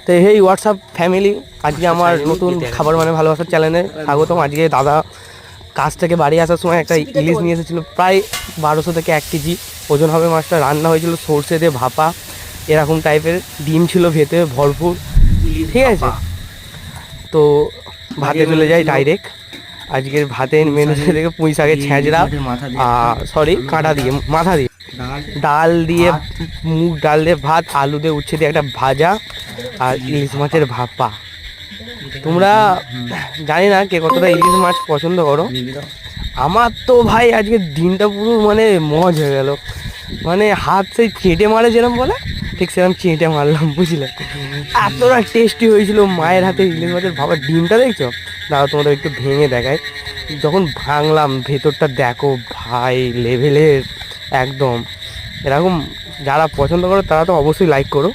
তো এই WhatsApp family, আজকে আমার নতুন খাবার মানে ভালোবাসার চ্যানেলে স্বাগতম। আজকে দাদা কাজ থেকে বাড়ি আসার সময় একটা ইলিশ নিয়ে এসেছিলো, প্রায় 1200 থেকে 1 কেজি ওজন হবে মাছটা। রান্না হয়েছিল সর্ষে দিয়ে ভাপা, এরকম টাইপের। ডিম ছিল ভেতরে ভরপুর, ঠিক আছে। তো ভাতে চলে যাই ডাইরেক্ট। আজকের ভাতের মেনু থেকে পুঁই শাকের ছেঁচড়া, সরি কাঁটা দিয়ে মাথা দিয়ে, ডাল দিয়ে মুগ ডাল দিয়ে ভাত, আলু দিয়ে উচ্ছে দিয়ে একটা ভাজা, আর ইলিশ মাছের ভাপা। তোমরা জানি না কে কতটা ইলিশ মাছ পছন্দ করো, আমার তো ভাই আজকে দিনটা পুরো মানে মজ হয়ে গেল। মানে হাত সেই চেটে মারে যেরকম বলে, ঠিক সেরকম চেটে মারলাম, বুঝলে। এতটা টেস্টি হয়েছিল মায়ের হাতে ইলিশ মাছের ভাপা। ডিমটা দেখছো, দাদা তোমাদের একটু ভেঙে দেখায়। যখন ভাঙলাম ভেতরটা দেখো ভাই, লেভেলের একদম। এরকম যারা পছন্দ করো তারা তো অবশ্যই লাইক করো।